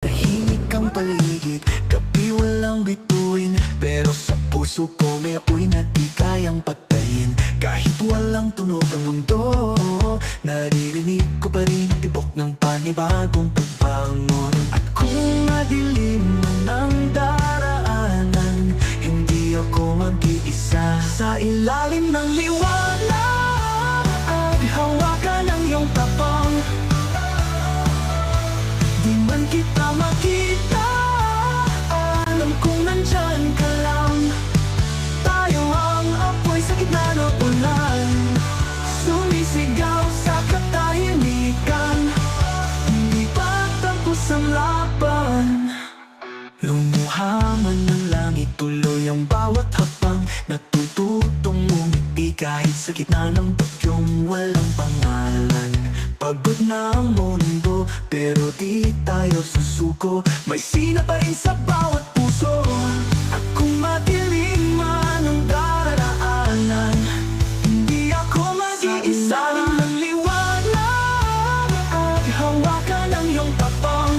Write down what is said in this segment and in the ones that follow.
Tahimik ang paligid, gabi walang bituin, pero sa puso ko may apoy na di kayang patayin. Kahit walang tunog ang mundo, naririnig ko pa rin tibok ng panibagong pagbangon. At kung madilim man ang daraanan, hindi ako mag-iisa. Sa ilalim ng liwanag, hawakan ang iyong tapang. Di man kita makita, alam kong nandyan ka lang. Tayo ang apoy sa gitna ng ulan, sumisigaw sa katahimikan. Hindi pa tapos ang laban. Lumuha man ng langit, tuloy ang bawat hakbang. Natututong umiti kahit sa gitna ng bagyong walang pangalan. Pagod na ang mundo, pero di tayo susuko. May sina pa rin sa bawat puso. At kung madilim man ang daraanan, hindi ako mag-iisa. Sa ilalim ng liwanag, hawakan ang iyong tapang.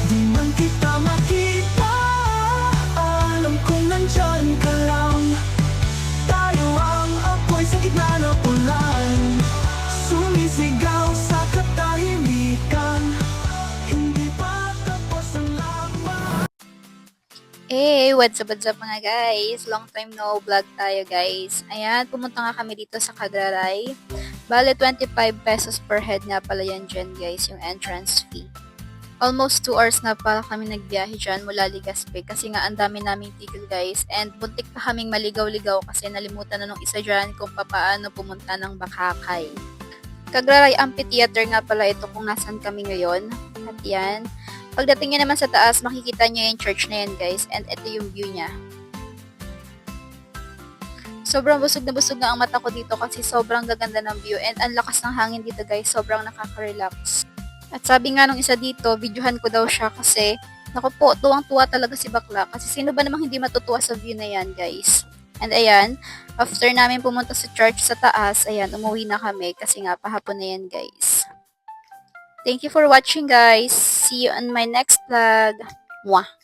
Di man kita makita, alam kong nandyan ka lang. Tayo ang apoy sa gitna ng ulan, sumisigaw sa katahimikan. Hindi pa tapos ang laban. Hey, what's up mga guys? Long time no vlog tayo guys. Ayan, pumunta nga kami dito sa Cagraray. Bale, 25 pesos per head nga pala yan dyan guys, yung entrance fee. Almost 2 hours na pala kami nagbiyahe dyan mula Legazpi kasi nga ang dami naming tigil guys. And buntik pa kaming maligaw-ligaw kasi nalimutan na nung isa dyan kung papaano pumunta ng Bakakay. Cagraray Amphitheater nga pala ito kung nasan kami ngayon. At yan. Pagdating nyo naman sa taas, makikita nyo yung church na yan guys. And ito yung view niya. Sobrang busog na busog nga ang mata ko dito kasi sobrang gaganda ng view. And ang lakas ng hangin dito guys. Sobrang nakaka-relax. At sabi nga nung isa dito, videohan ko daw siya kasi naku po, tuwang-tuwa talaga si bakla. Kasi sino ba namang hindi matutuwa sa view na yan guys. And ayan, after namin pumunta sa church sa taas, ayan, umuwi na kami kasi nga pahapon na yan guys. Thank you for watching guys. See you on my next vlog. Mwah!